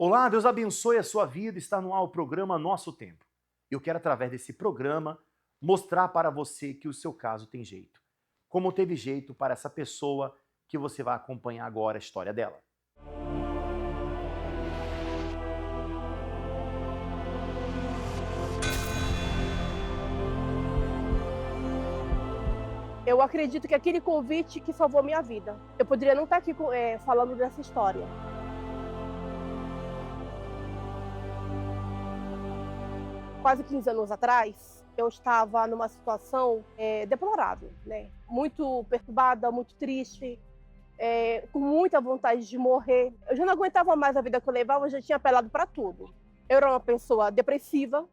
Olá, Deus abençoe a sua vida. Está no ar o programa Nosso Tempo. Eu quero, através desse programa, mostrar para você que o seu caso tem jeito. Como teve jeito para essa pessoa que você vai acompanhar agora a história dela. Eu acredito que aquele convite que salvou minha vida. Eu poderia não estar aqui falando dessa história. Quase 15 anos atrás, eu estava numa situação deplorável, né? Muito perturbada, muito triste, com muita vontade de morrer. Eu já não aguentava mais a vida que eu levava, eu já tinha apelado para tudo. Eu era uma pessoa depressiva,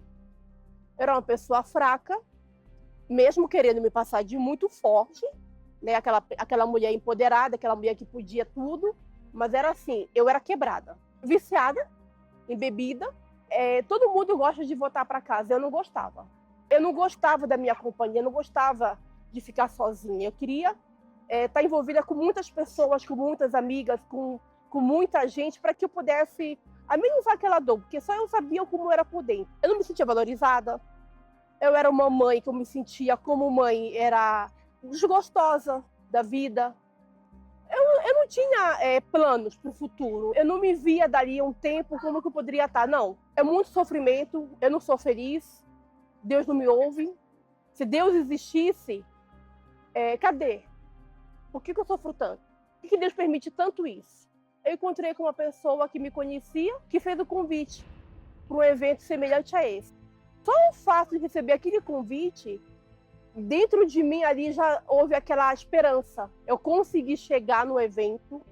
eu era uma pessoa fraca, mesmo querendo me passar de muito forte, né? Aquela mulher empoderada, aquela mulher que podia tudo, mas era assim, eu era quebrada, viciada em bebida. Todo mundo gosta de voltar para casa, eu não gostava. Eu não gostava da minha companhia, eu não gostava de ficar sozinha. Eu queria estar envolvida com muitas pessoas, com muitas amigas, com muita gente, para que eu pudesse amenizar aquela dor, porque só eu sabia como eu era por dentro. Eu não me sentia valorizada. Eu era uma mãe que eu me sentia como mãe, era desgostosa da vida. Eu não tinha planos para o futuro. Eu não me via dali um tempo como que eu poderia estar. Não, é muito sofrimento, eu não sou feliz, Deus não me ouve. Se Deus existisse, cadê? Por que eu sofro tanto? Por que Deus permite tanto isso? Eu encontrei com uma pessoa que me conhecia, que fez o convite para um evento semelhante a esse. Só o fato de receber aquele convite, dentro de mim ali já houve aquela esperança. Eu consegui chegar no evento,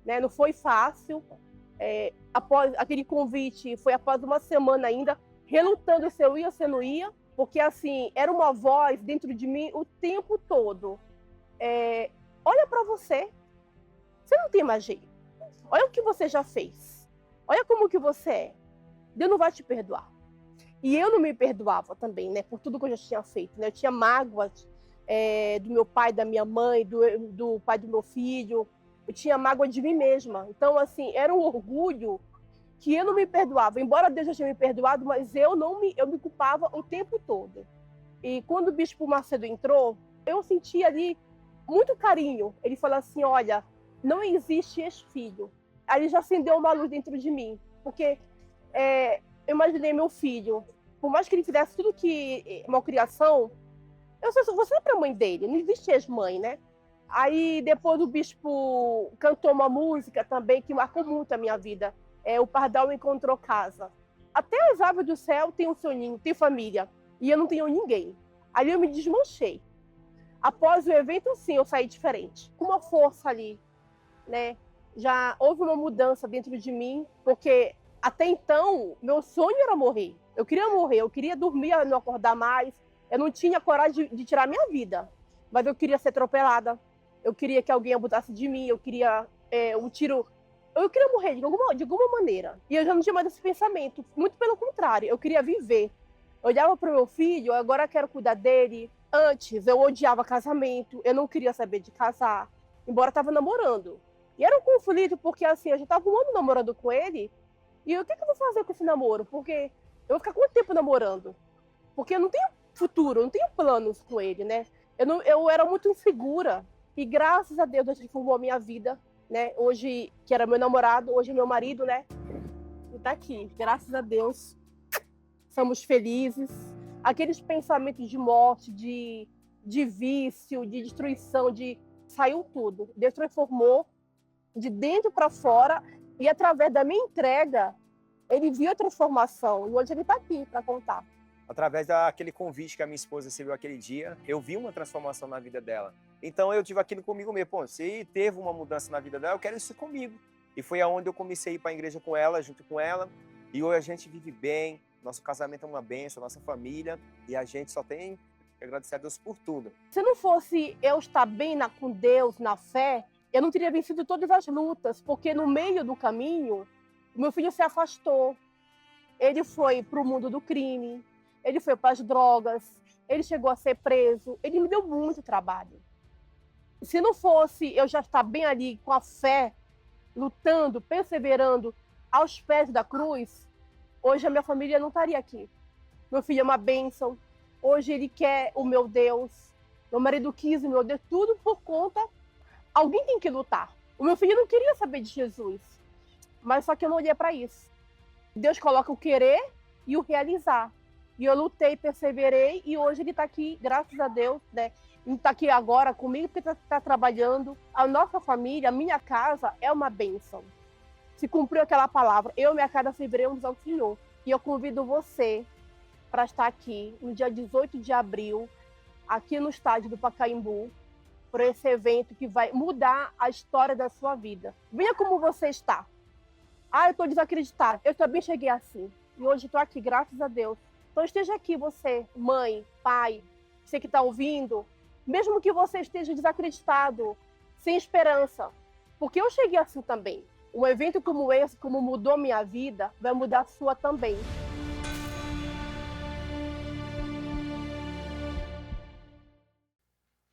né? Não foi fácil. Após aquele convite, foi após uma semana ainda, relutando se eu ia ou se não ia, porque assim, era uma voz dentro de mim o tempo todo. Olha para você, você não tem mais jeito. Olha o que você já fez. Olha como que você é. Deus não vai te perdoar. E eu não me perdoava também, né, por tudo que eu já tinha feito, né? Eu tinha mágoas do meu pai, da minha mãe, do pai do meu filho. Eu tinha mágoa de mim mesma. Então, assim, era um orgulho que eu não me perdoava. Embora Deus já tenha me perdoado, mas eu me culpava o tempo todo. E quando o Bispo Macedo entrou, eu senti ali muito carinho. Ele falou assim, olha, não existe ex-filho. Aí ele já acendeu uma luz dentro de mim, porque eu imaginei meu filho, por mais que ele fizesse tudo que uma criação, eu vou sempre a mãe dele, não existe ex-mãe, né? Aí depois o bispo cantou uma música também que marcou muito a minha vida, O Pardal Encontrou Casa. Até as aves do céu têm o seu ninho, têm família, e eu não tenho ninguém. Ali eu me desmanchei. Após o evento, sim, eu saí diferente, com uma força ali, né? Já houve uma mudança dentro de mim, porque até então, meu sonho era morrer. Eu queria morrer, eu queria dormir, não acordar mais. Eu não tinha coragem de tirar minha vida, mas eu queria ser atropelada. Eu queria que alguém abusasse de mim, eu queria um tiro. Eu queria morrer de alguma maneira. E eu já não tinha mais esse pensamento. Muito pelo contrário, eu queria viver. Eu olhava para o meu filho, agora eu quero cuidar dele. Antes, eu odiava casamento, eu não queria saber de casar, embora eu estava namorando. E era um conflito, porque assim, eu já estava um ano namorando com ele. E o que eu vou fazer com esse namoro? Porque eu vou ficar quanto tempo namorando? Porque eu não tenho futuro, eu não tenho planos com ele, né? Eu era muito insegura. E graças a Deus, Deus transformou a minha vida, né? Hoje, que era meu namorado, hoje é meu marido, né? E tá aqui, graças a Deus. Somos felizes. Aqueles pensamentos de morte, de vício, de destruição, saiu tudo. Deus transformou de dentro para fora. E através da minha entrega, ele viu a transformação. E hoje ele está aqui para contar. Através daquele convite que a minha esposa recebeu aquele dia, eu vi uma transformação na vida dela. Então eu tive aquilo comigo mesmo. Pô, se teve uma mudança na vida dela, eu quero isso comigo. E foi aonde eu comecei a ir para a igreja com ela, junto com ela. E hoje a gente vive bem, nosso casamento é uma bênção, nossa família. E a gente só tem que agradecer a Deus por tudo. Se não fosse eu estar bem com Deus, na fé, eu não teria vencido todas as lutas, porque no meio do caminho, meu filho se afastou. Ele foi para o mundo do crime, ele foi para as drogas, ele chegou a ser preso, ele me deu muito trabalho. Se não fosse eu já estar bem ali com a fé, lutando, perseverando, aos pés da cruz, hoje a minha família não estaria aqui. Meu filho é uma bênção. Hoje ele quer o meu Deus. Meu marido quis o meu Deus. Tudo por conta... Alguém tem que lutar. O meu filho não queria saber de Jesus. Mas só que eu não olhei para isso. Deus coloca o querer e o realizar. E eu lutei, perseverei. E hoje ele está aqui, graças a Deus, né? Ele está aqui agora comigo porque está trabalhando. A nossa família, a minha casa é uma bênção. Se cumpriu aquela palavra. Eu, minha casa, serviremos ao Senhor. E eu convido você para estar aqui no dia 18 de abril, aqui no estádio do Pacaembu, por esse evento que vai mudar a história da sua vida. Venha como você está. Eu estou desacreditada. Eu também cheguei assim. E hoje estou aqui, graças a Deus. Então esteja aqui você, mãe, pai, você que está ouvindo, mesmo que você esteja desacreditado, sem esperança. Porque eu cheguei assim também. Um evento como esse, como mudou minha vida, vai mudar a sua também.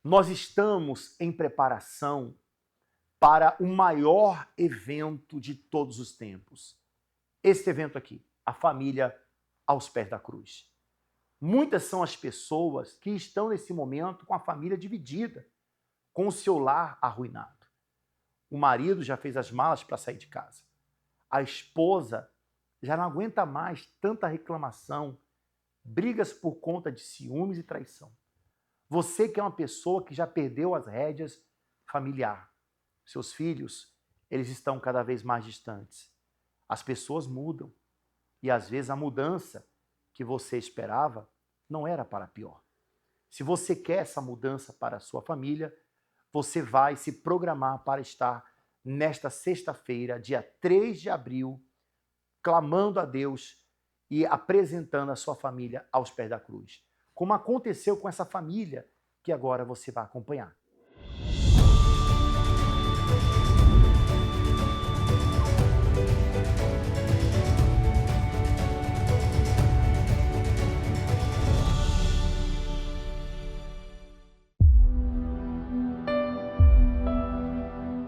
Nós estamos em preparação para o maior evento de todos os tempos. Esse evento aqui, a família aos pés da cruz. Muitas são as pessoas que estão nesse momento com a família dividida, com o seu lar arruinado. O marido já fez as malas para sair de casa. A esposa já não aguenta mais tanta reclamação, brigas por conta de ciúmes e traição. Você que é uma pessoa que já perdeu as rédeas familiar. Seus filhos, eles estão cada vez mais distantes. As pessoas mudam. E às vezes a mudança que você esperava não era para pior. Se você quer essa mudança para a sua família, você vai se programar para estar nesta sexta-feira, dia 3 de abril, clamando a Deus e apresentando a sua família aos pés da cruz. Como aconteceu com essa família que agora você vai acompanhar.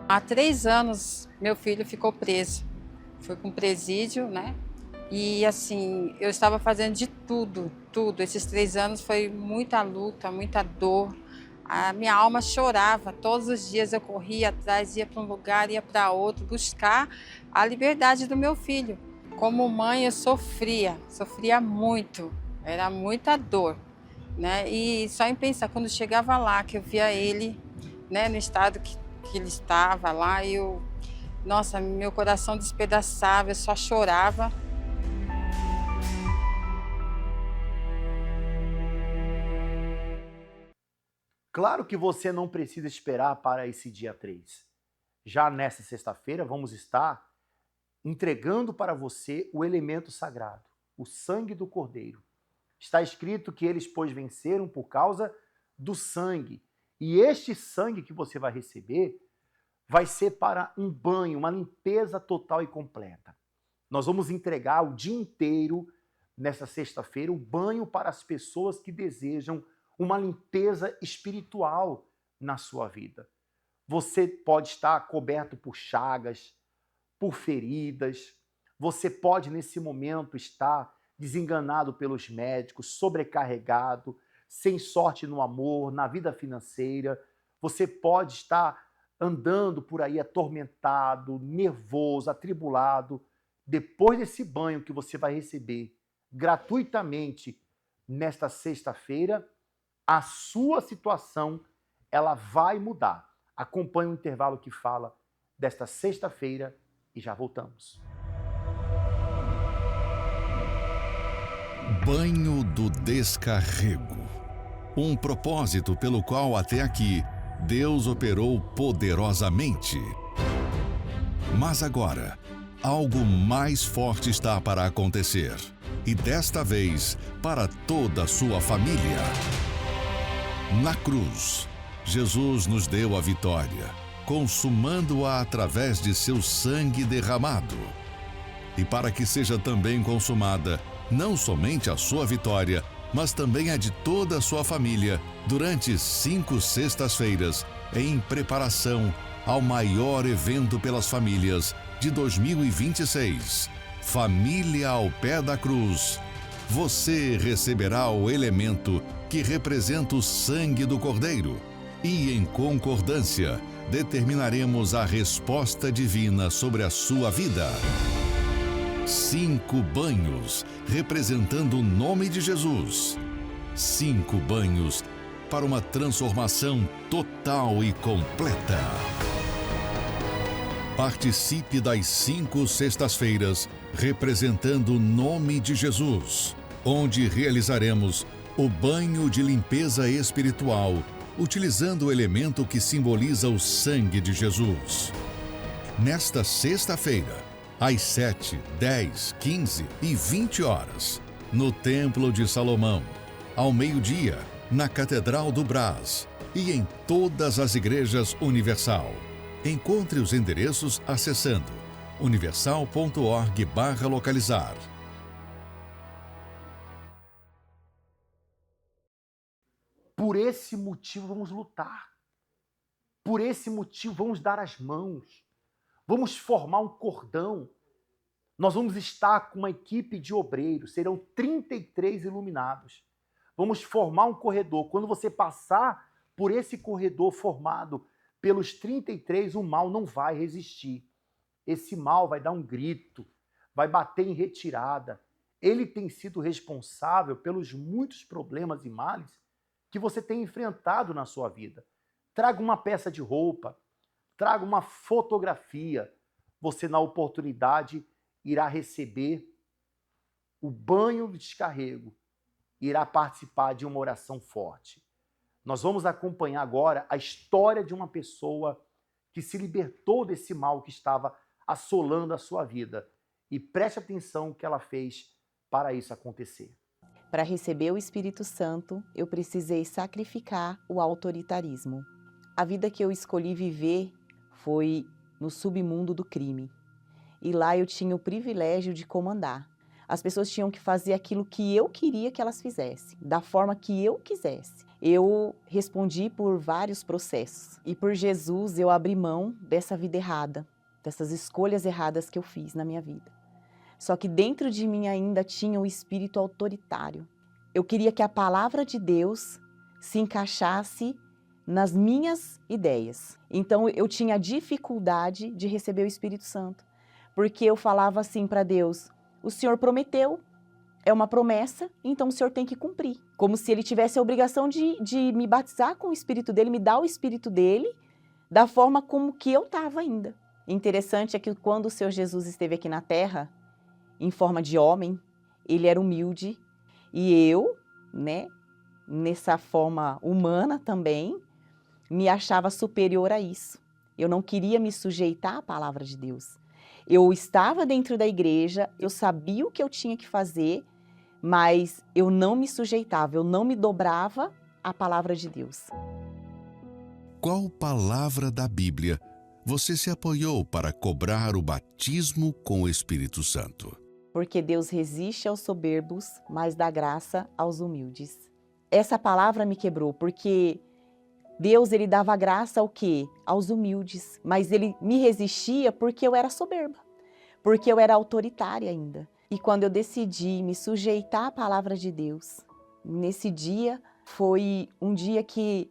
Há 3 anos, meu filho ficou preso. Foi para um presídio, né? E assim, eu estava fazendo de tudo. Esses 3 anos foi muita luta, muita dor. A minha alma chorava. Todos os dias eu corria atrás, ia para um lugar, ia para outro, buscar a liberdade do meu filho. Como mãe, eu sofria muito. Era muita dor, né? E só em pensar, quando chegava lá, que eu via ele, né, no estado que ele estava lá, nossa, meu coração despedaçava, eu só chorava. Claro que você não precisa esperar para esse dia 3. Já nessa sexta-feira, vamos estar entregando para você o elemento sagrado, o sangue do Cordeiro. Está escrito que eles, pois, venceram por causa do sangue. E este sangue que você vai receber vai ser para um banho, uma limpeza total e completa. Nós vamos entregar o dia inteiro, nesta sexta-feira, o banho para as pessoas que desejam uma limpeza espiritual na sua vida. Você pode estar coberto por chagas, por feridas. Você pode, nesse momento, estar desenganado pelos médicos, sobrecarregado, sem sorte no amor, na vida financeira. Você pode estar andando por aí atormentado, nervoso, atribulado. Depois desse banho que você vai receber gratuitamente nesta sexta-feira, a sua situação ela vai mudar. Acompanhe o intervalo que fala desta sexta-feira e já voltamos. Banho do descarrego. Um propósito pelo qual até aqui Deus operou poderosamente. Mas agora, algo mais forte está para acontecer. E desta vez, para toda a sua família. Na cruz, Jesus nos deu a vitória, consumando-a através de seu sangue derramado. E para que seja também consumada, não somente a sua vitória, mas também a de toda a sua família, durante 5 sextas-feiras, em preparação ao maior evento pelas famílias de 2026. Família ao pé da cruz. Você receberá o elemento que representa o sangue do Cordeiro e, em concordância, determinaremos a resposta divina sobre a sua vida. 5 banhos, representando o nome de Jesus. 5 banhos para uma transformação total e completa. Participe das 5 sextas-feiras, representando o nome de Jesus, onde realizaremos o banho de limpeza espiritual, utilizando o elemento que simboliza o sangue de Jesus. Nesta sexta-feira, às 7, 10, 15 e 20 horas, no Templo de Salomão, ao meio-dia, na Catedral do Brás e em todas as igrejas Universal. Encontre os endereços acessando universal.org/localizar. Por esse motivo vamos lutar. Por esse motivo vamos dar as mãos. Vamos formar um cordão. Nós vamos estar com uma equipe de obreiros, serão 33 iluminados. Vamos formar um corredor. Quando você passar por esse corredor formado pelos 33, o mal não vai resistir. Esse mal vai dar um grito, vai bater em retirada. Ele tem sido responsável pelos muitos problemas e males que você tem enfrentado na sua vida. Traga uma peça de roupa, traga uma fotografia. Você, na oportunidade, irá receber o banho de descarrego, irá participar de uma oração forte. Nós vamos acompanhar agora a história de uma pessoa que se libertou desse mal que estava assolando a sua vida. E preste atenção no que ela fez para isso acontecer. Para receber o Espírito Santo, eu precisei sacrificar o autoritarismo. A vida que eu escolhi viver foi no submundo do crime. E lá eu tinha o privilégio de comandar. As pessoas tinham que fazer aquilo que eu queria que elas fizessem, da forma que eu quisesse. Eu respondi por vários processos. E por Jesus eu abri mão dessa vida errada, dessas escolhas erradas que eu fiz na minha vida. Só que dentro de mim ainda tinha o espírito autoritário. Eu queria que a palavra de Deus se encaixasse nas minhas ideias. Então eu tinha dificuldade de receber o Espírito Santo, porque eu falava assim para Deus: o Senhor prometeu, é uma promessa, então o Senhor tem que cumprir. Como se Ele tivesse a obrigação de me batizar com o Espírito dEle, me dar o Espírito dEle, da forma como que eu estava ainda. Interessante é que quando o Senhor Jesus esteve aqui na Terra, em forma de homem, Ele era humilde, e eu, nessa forma humana também, me achava superior a isso. Eu não queria me sujeitar à palavra de Deus. Eu estava dentro da igreja, eu sabia o que eu tinha que fazer, mas eu não me sujeitava, eu não me dobrava à palavra de Deus. Qual palavra da Bíblia você se apoiou para cobrar o batismo com o Espírito Santo? Porque Deus resiste aos soberbos, mas dá graça aos humildes. Essa palavra me quebrou, porque Deus, Ele dava graça ao quê? Aos humildes. Mas Ele me resistia porque eu era soberba, porque eu era autoritária ainda. E quando eu decidi me sujeitar à palavra de Deus, nesse dia foi um dia que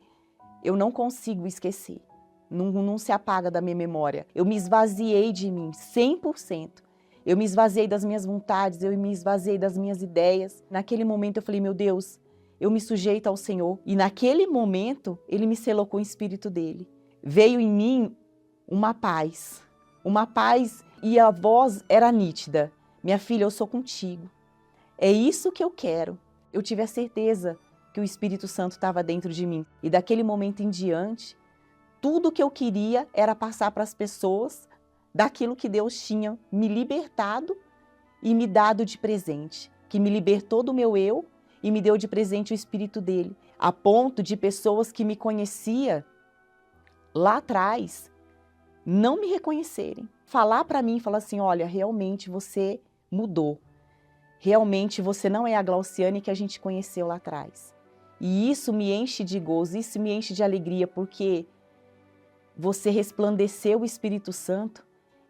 eu não consigo esquecer. Não se apaga da minha memória. Eu me esvaziei de mim, 100%. Eu me esvaziei das minhas vontades, eu me esvaziei das minhas ideias. Naquele momento eu falei: meu Deus, eu me sujeito ao Senhor. E naquele momento, Ele me selou com o Espírito dEle. Veio em mim uma paz e a voz era nítida. Minha filha, eu sou contigo. É isso que eu quero. Eu tive a certeza que o Espírito Santo estava dentro de mim. E daquele momento em diante, tudo que eu queria era passar para as pessoas daquilo que Deus tinha me libertado e me dado de presente. Que me libertou do meu eu e me deu de presente o Espírito dele, a ponto de pessoas que me conheciam lá atrás não me reconhecerem. Falar para mim, falar assim: olha, realmente você mudou. Realmente você não é a Glauciane que a gente conheceu lá atrás. E isso me enche de gozo, isso me enche de alegria, porque você resplandeceu o Espírito Santo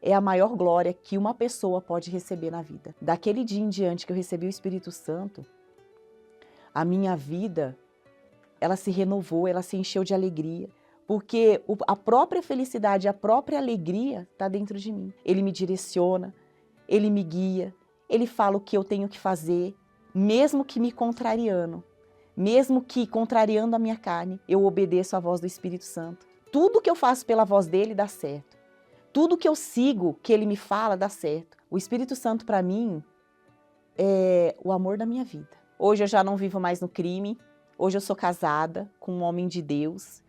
é a maior glória que uma pessoa pode receber na vida. Daquele dia em diante que eu recebi o Espírito Santo, a minha vida, ela se renovou, ela se encheu de alegria, porque a própria felicidade, a própria alegria está dentro de mim. Ele me direciona, ele me guia, ele fala o que eu tenho que fazer, mesmo que me contrariando, mesmo que contrariando a minha carne, eu obedeço à voz do Espírito Santo. Tudo que eu faço pela voz dele dá certo. Tudo que eu sigo, que ele me fala, dá certo. O Espírito Santo, para mim, é o amor da minha vida. Hoje eu já não vivo mais no crime. Hoje eu sou casada com um homem de Deus.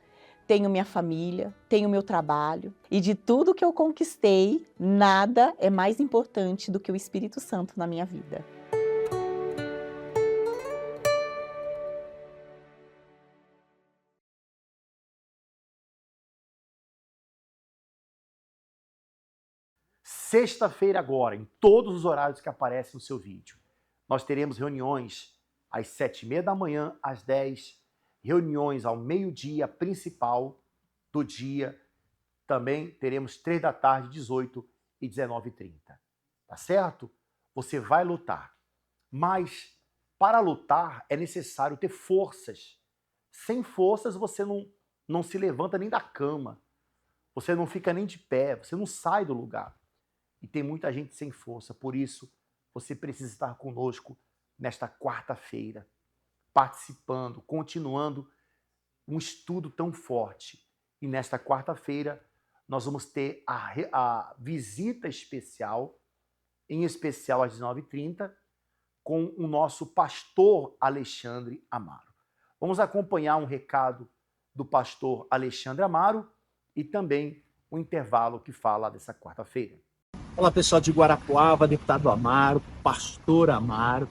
Tenho minha família, tenho meu trabalho. E de tudo que eu conquistei, nada é mais importante do que o Espírito Santo na minha vida. Sexta-feira agora, em todos os horários que aparecem no seu vídeo, nós teremos reuniões às 7h30 da manhã, às 10h, reuniões ao meio-dia principal do dia. Também teremos 3 da tarde, 18 e 19h30. Tá certo? Você vai lutar. Mas para lutar é necessário ter forças. Sem forças você não se levanta nem da cama. Você não fica nem de pé, você não sai do lugar. E tem muita gente sem força, por isso você precisa estar conosco nesta quarta-feira, participando, continuando um estudo tão forte. E nesta quarta-feira nós vamos ter a visita especial, em especial às 19h30, com o nosso pastor Alexandre Amaro. Vamos acompanhar um recado do pastor Alexandre Amaro e também o intervalo que fala dessa quarta-feira. Olá, pessoal de Guarapuava, deputado Amaro, pastor Amaro.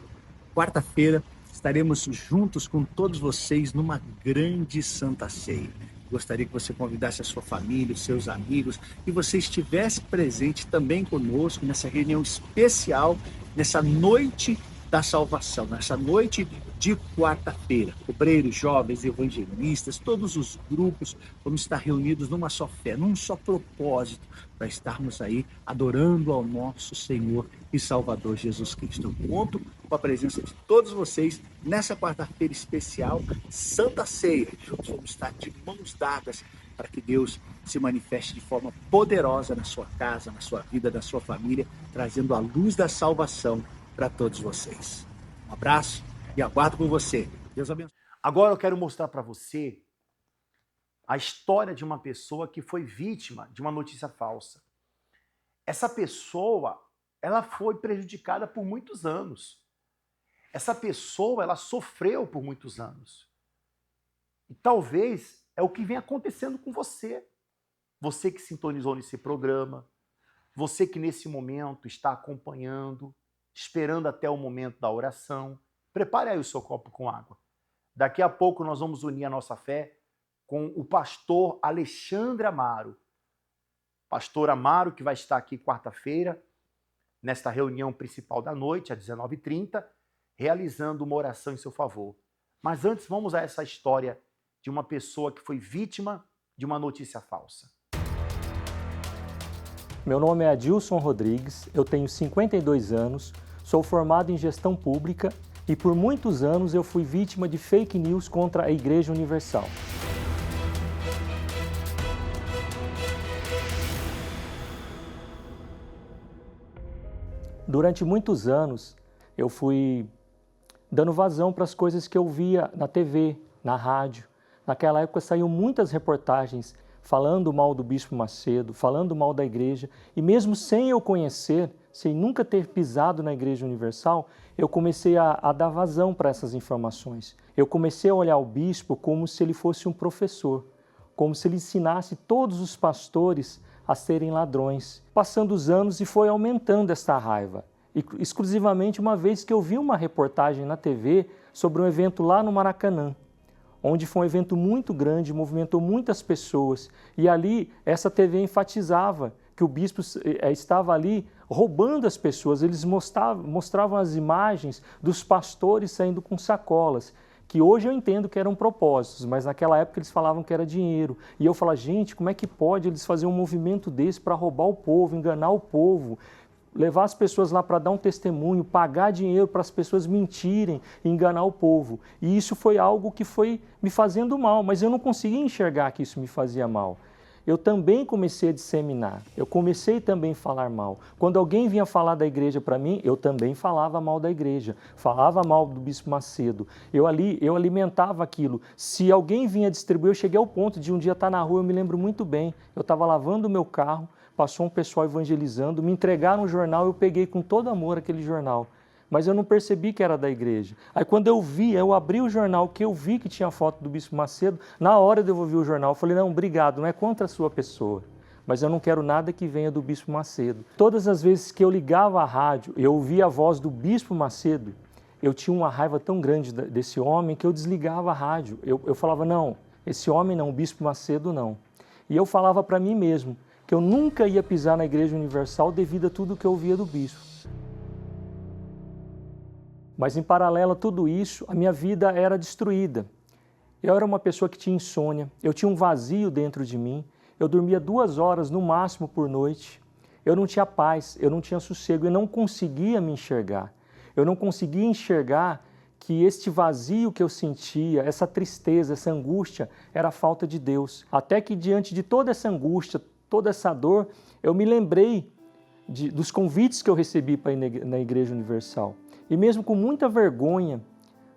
Quarta-feira estaremos juntos com todos vocês numa grande Santa Ceia. Gostaria que você convidasse a sua família, os seus amigos, e você estivesse presente também conosco nessa reunião especial, nessa noite da salvação, nessa noite de quarta-feira. Obreiros, jovens, evangelistas, todos os grupos, vamos estar reunidos numa só fé, num só propósito, para estarmos aí adorando ao nosso Senhor e Salvador Jesus Cristo. Eu conto com a presença de todos vocês nessa quarta-feira especial, Santa Ceia. Juntos vamos estar de mãos dadas para que Deus se manifeste de forma poderosa na sua casa, na sua vida, na sua família, trazendo a luz da salvação para todos vocês. Um abraço e aguardo por você. Deus abençoe. Agora eu quero mostrar para você a história de uma pessoa que foi vítima de uma notícia falsa. Essa pessoa, ela foi prejudicada por muitos anos. Essa pessoa, ela sofreu por muitos anos. E talvez é o que vem acontecendo com você. Você que sintonizou nesse programa, você que nesse momento está acompanhando, esperando até o momento da oração. Prepare aí o seu copo com água. Daqui a pouco nós vamos unir a nossa fé com o pastor Alexandre Amaro. Pastor Amaro, que vai estar aqui quarta-feira, nesta reunião principal da noite, às 19h30, realizando uma oração em seu favor. Mas antes, vamos a essa história de uma pessoa que foi vítima de uma notícia falsa. Meu nome é Adilson Rodrigues, eu tenho 52 anos, sou formado em gestão pública e por muitos anos eu fui vítima de fake news contra a Igreja Universal. Durante muitos anos eu fui dando vazão para as coisas que eu via na TV, na rádio. Naquela época saíam muitas reportagens falando mal do Bispo Macedo, falando mal da igreja, e mesmo sem eu conhecer, sem nunca ter pisado na Igreja Universal, eu comecei a dar vazão para essas informações. Eu comecei a olhar o bispo como se ele fosse um professor, como se ele ensinasse todos os pastores a serem ladrões. Passando os anos e foi aumentando esta raiva. E, exclusivamente uma vez que eu vi uma reportagem na TV sobre um evento lá no Maracanã, onde foi um evento muito grande, movimentou muitas pessoas. E ali, essa TV enfatizava que o bispo estava ali roubando as pessoas. Eles mostravam as imagens dos pastores saindo com sacolas. que hoje eu entendo que eram propósitos, mas naquela época eles falavam que era dinheiro. E eu falava, gente, como é que pode eles fazerem um movimento desse para roubar o povo, enganar o povo, levar as pessoas lá para dar um testemunho, pagar dinheiro para as pessoas mentirem, enganar o povo. E isso foi algo que foi me fazendo mal, mas eu não conseguia enxergar que isso me fazia mal. Eu também comecei a disseminar, eu comecei também a falar mal. Quando alguém vinha falar da igreja para mim, eu também falava mal da igreja, falava mal do Bispo Macedo. Eu alimentava aquilo. Se alguém vinha distribuir, eu cheguei ao ponto de um dia estar na rua, eu me lembro muito bem, eu estava lavando o meu carro, passou um pessoal evangelizando, me entregaram um jornal, eu peguei com todo amor aquele jornal. Mas eu não percebi que era da igreja. Aí quando eu abri o jornal, que eu vi que tinha foto do Bispo Macedo, na hora eu devolvi o jornal, eu falei, não, obrigado, não é contra a sua pessoa, mas eu não quero nada que venha do Bispo Macedo. Todas as vezes que eu ligava a rádio, eu ouvia a voz do Bispo Macedo, eu tinha uma raiva tão grande desse homem que eu desligava a rádio. Eu falava, não, esse homem não, o Bispo Macedo não. E eu falava para mim mesmo que eu nunca ia pisar na Igreja Universal devido a tudo que eu ouvia do Bispo. Mas em paralelo a tudo isso, a minha vida era destruída. Eu era uma pessoa que tinha insônia, eu tinha um vazio dentro de mim, eu dormia 2 horas no máximo por noite, eu não tinha paz, eu não tinha sossego, eu não conseguia me enxergar. Eu não conseguia enxergar que este vazio que eu sentia, essa tristeza, essa angústia, era a falta de Deus. Até que diante de toda essa angústia, toda essa dor, eu me lembrei dos convites que eu recebi para ir na Igreja Universal. E mesmo com muita vergonha,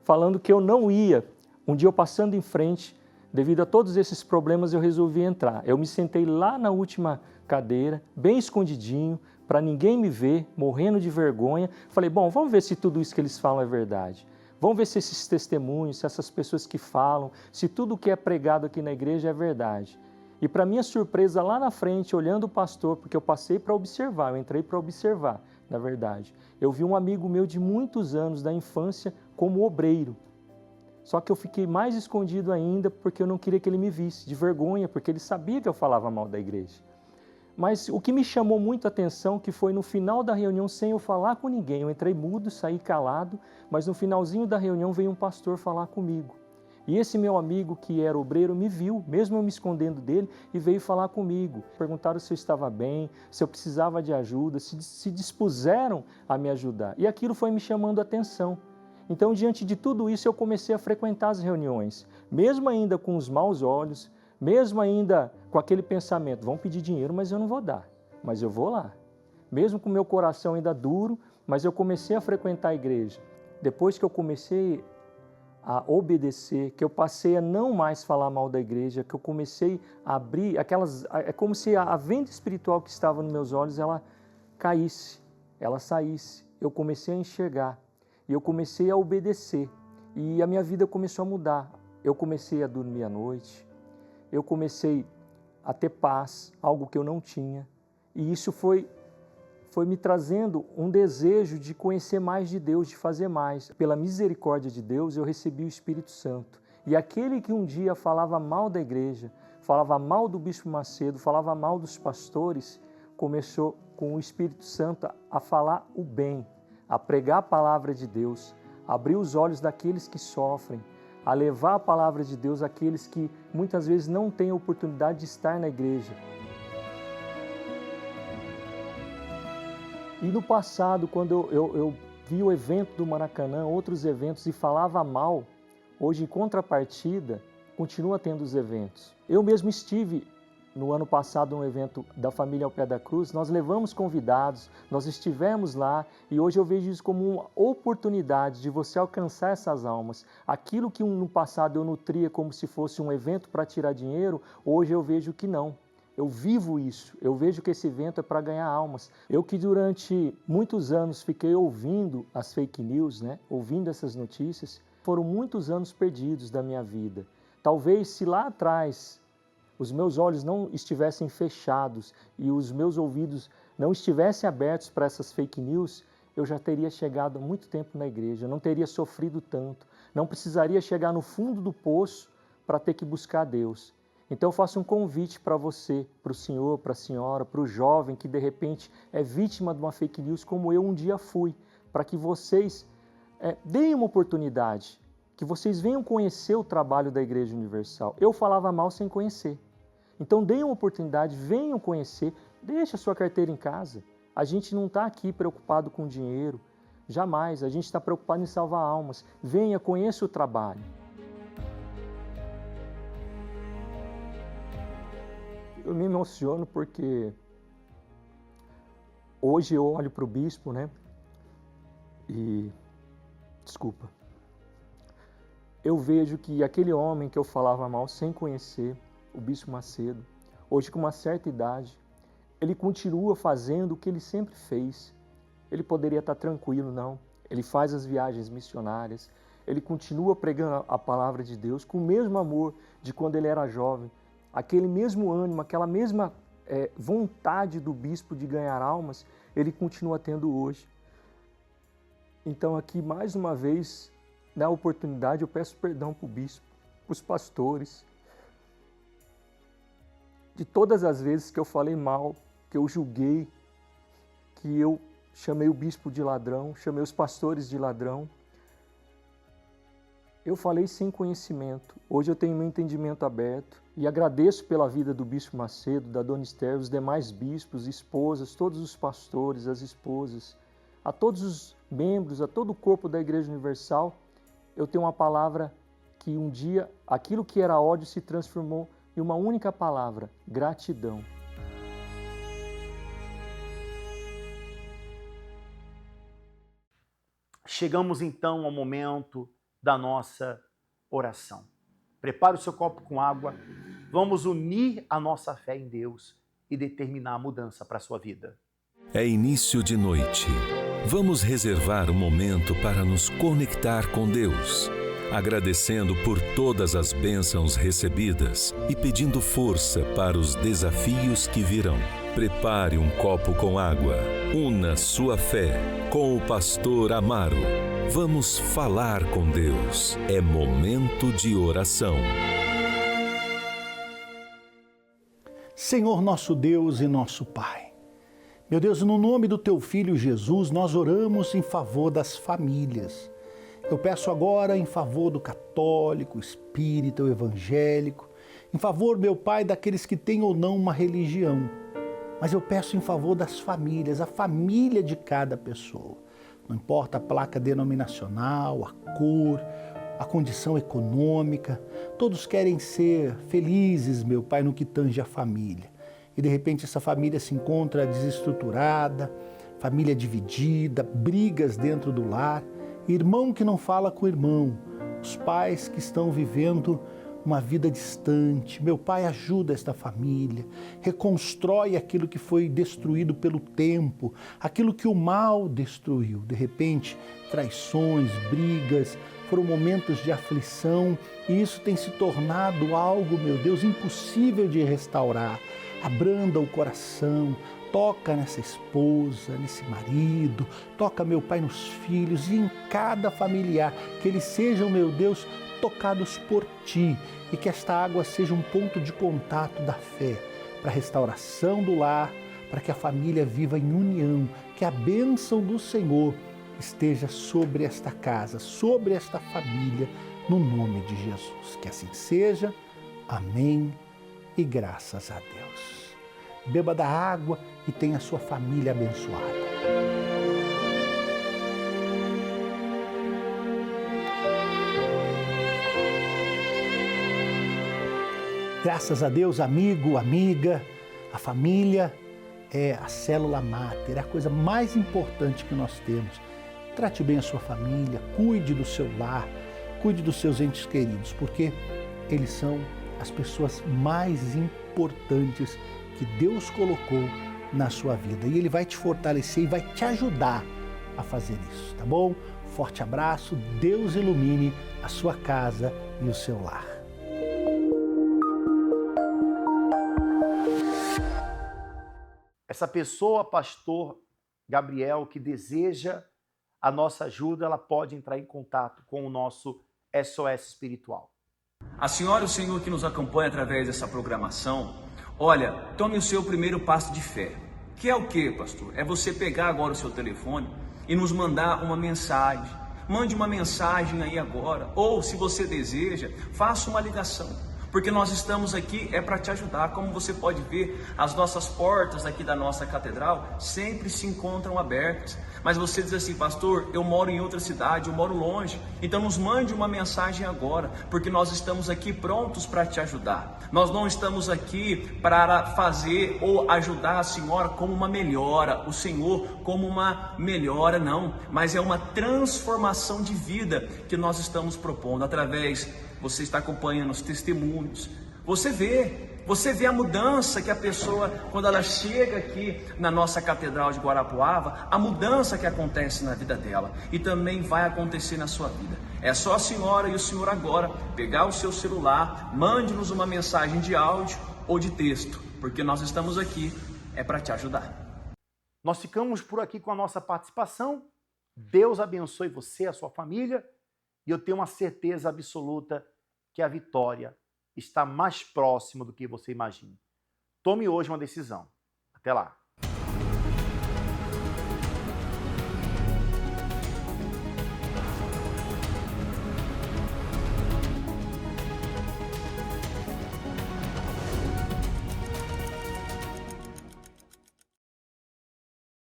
falando que eu não ia, um dia eu passando em frente, devido a todos esses problemas, eu resolvi entrar. Eu me sentei lá na última cadeira, bem escondidinho, para ninguém me ver, morrendo de vergonha. Falei, bom, vamos ver se tudo isso que eles falam é verdade. Vamos ver se esses testemunhos, se essas pessoas que falam, se tudo que é pregado aqui na igreja é verdade. E para minha surpresa, lá na frente, olhando o pastor, porque eu passei para observar, eu entrei para observar, na verdade. Eu vi um amigo meu de muitos anos, da infância, como obreiro. Só que eu fiquei mais escondido ainda porque eu não queria que ele me visse, de vergonha, porque ele sabia que eu falava mal da igreja. Mas o que me chamou muito a atenção, que foi no final da reunião, sem eu falar com ninguém, eu entrei mudo, saí calado, mas no finalzinho da reunião veio um pastor falar comigo. E esse meu amigo, que era obreiro, me viu, mesmo eu me escondendo dele, e veio falar comigo. Perguntaram se eu estava bem, se eu precisava de ajuda, se dispuseram a me ajudar. E aquilo foi me chamando a atenção. Então, diante de tudo isso, eu comecei a frequentar as reuniões, mesmo ainda com os maus olhos, mesmo ainda com aquele pensamento, vão pedir dinheiro, mas eu não vou dar, mas eu vou lá. Mesmo com o meu coração ainda duro, mas eu comecei a frequentar a igreja. Depois que eu comecei a obedecer, que eu passei a não mais falar mal da igreja, que eu comecei a abrir é como se a venda espiritual que estava nos meus olhos, ela caísse, ela saísse. Eu comecei a enxergar e eu comecei a obedecer e a minha vida começou a mudar. Eu comecei a dormir à noite, eu comecei a ter paz, algo que eu não tinha, e isso foi me trazendo um desejo de conhecer mais de Deus, de fazer mais. Pela misericórdia de Deus, eu recebi o Espírito Santo. E aquele que um dia falava mal da igreja, falava mal do Bispo Macedo, falava mal dos pastores, começou com o Espírito Santo a falar o bem, a pregar a palavra de Deus, a abrir os olhos daqueles que sofrem, a levar a palavra de Deus àqueles que muitas vezes não têm a oportunidade de estar na igreja. E no passado, quando eu vi o evento do Maracanã, outros eventos, e falava mal, hoje, em contrapartida, continua tendo os eventos. Eu mesmo estive, no ano passado, num evento da família Ao Pé da Cruz, nós levamos convidados, nós estivemos lá, e hoje eu vejo isso como uma oportunidade de você alcançar essas almas. Aquilo que no passado eu nutria como se fosse um evento para tirar dinheiro, hoje eu vejo que não. Eu vivo isso, eu vejo que esse evento é para ganhar almas. Eu que durante muitos anos fiquei ouvindo as fake news, ouvindo essas notícias, foram muitos anos perdidos da minha vida. Talvez se lá atrás os meus olhos não estivessem fechados e os meus ouvidos não estivessem abertos para essas fake news, eu já teria chegado há muito tempo na igreja, não teria sofrido tanto, não precisaria chegar no fundo do poço para ter que buscar Deus. Então eu faço um convite para você, para o senhor, para a senhora, para o jovem que de repente é vítima de uma fake news como eu um dia fui, para que vocês deem uma oportunidade. que vocês venham conhecer o trabalho da Igreja Universal. Eu falava mal sem conhecer. Então deem uma oportunidade, venham conhecer, deixe a sua carteira em casa. A gente não está aqui preocupado com dinheiro, jamais. A gente está preocupado em salvar almas. Venha, conheça o trabalho. Eu me emociono porque hoje eu olho para o bispo, né? E, desculpa, eu vejo que aquele homem que eu falava mal sem conhecer, o Bispo Macedo, hoje com uma certa idade, ele continua fazendo o que ele sempre fez. Ele poderia estar tranquilo, não. Ele faz as viagens missionárias, ele continua pregando a palavra de Deus com o mesmo amor de quando ele era jovem, aquele mesmo ânimo, aquela mesma vontade do bispo de ganhar almas, ele continua tendo hoje. Então aqui, mais uma vez, na oportunidade, eu peço perdão para o bispo, para os pastores, de todas as vezes que eu falei mal, que eu julguei, que eu chamei o bispo de ladrão, chamei os pastores de ladrão. Eu falei sem conhecimento. Hoje eu tenho meu entendimento aberto e agradeço pela vida do Bispo Macedo, da Dona Esther, os demais bispos, esposas, todos os pastores, as esposas, a todos os membros, a todo o corpo da Igreja Universal. Eu tenho uma palavra que um dia, aquilo que era ódio se transformou em uma única palavra: gratidão. Chegamos então ao momento da nossa oração. Prepare o seu copo com água, vamos unir a nossa fé em Deus e determinar a mudança para a sua vida. É início de noite. Vamos reservar um momento para nos conectar com Deus, agradecendo por todas as bênçãos recebidas e pedindo força para os desafios que virão. Prepare um copo com água. Una sua fé com o pastor Amaro. Vamos falar com Deus. É momento de oração. Senhor nosso Deus e nosso Pai, meu Deus, no nome do Teu Filho Jesus, nós oramos em favor das famílias. Eu peço agora em favor do católico, espírita, o evangélico, em favor, meu Pai, daqueles que têm ou não uma religião. Mas eu peço em favor das famílias, a família de cada pessoa. Não importa a placa denominacional, a cor, a condição econômica, todos querem ser felizes, meu Pai, no que tange a família. E de repente essa família se encontra desestruturada, família dividida, brigas dentro do lar, irmão que não fala com o irmão, os pais que estão vivendo uma vida distante. Meu Pai, ajuda esta família, reconstrói aquilo que foi destruído pelo tempo, aquilo que o mal destruiu. De repente, traições, brigas, foram momentos de aflição e isso tem se tornado algo, meu Deus, impossível de restaurar. Abranda o coração, toca nessa esposa, nesse marido, toca, meu Pai, nos filhos e em cada familiar, que eles sejam, meu Deus, tocados por Ti e que esta água seja um ponto de contato da fé para a restauração do lar, para que a família viva em união, que a bênção do Senhor esteja sobre esta casa, sobre esta família, no nome de Jesus. Que assim seja. Amém e graças a Deus. Beba da água e tenha a sua família abençoada. Graças a Deus, amigo, amiga, a família é a célula máter, é a coisa mais importante que nós temos. Trate bem a sua família, cuide do seu lar, cuide dos seus entes queridos, porque eles são as pessoas mais importantes que Deus colocou na sua vida. E Ele vai te fortalecer e vai te ajudar a fazer isso, tá bom? Forte abraço, Deus ilumine a sua casa e o seu lar. Essa pessoa, pastor Gabriel, que deseja a nossa ajuda, ela pode entrar em contato com o nosso SOS Espiritual. A senhora e o senhor que nos acompanha através dessa programação, olha, tome o seu primeiro passo de fé. Que é o quê, pastor? É você pegar agora o seu telefone e nos mandar uma mensagem mande uma mensagem aí agora. Ou, se você deseja, faça uma ligação. Porque nós estamos aqui para te ajudar. Como você pode ver, as nossas portas aqui da nossa catedral sempre se encontram abertas. Mas você diz assim: pastor, eu moro em outra cidade, eu moro longe. Então nos mande uma mensagem agora, porque nós estamos aqui prontos para te ajudar. Nós não estamos aqui para fazer ou ajudar a senhora como uma melhora, o Senhor como uma melhora, não. Mas é uma transformação de vida que nós estamos propondo através. Você está acompanhando os testemunhos, você vê a mudança que a pessoa, quando ela chega aqui na nossa Catedral de Guarapuava, a mudança que acontece na vida dela e também vai acontecer na sua vida. É só a senhora e o senhor agora pegar o seu celular, mande-nos uma mensagem de áudio ou de texto, porque nós estamos aqui para te ajudar. Nós ficamos por aqui com a nossa participação. Deus abençoe você, a sua família. E eu tenho uma certeza absoluta que a vitória está mais próxima do que você imagina. Tome hoje uma decisão. Até lá.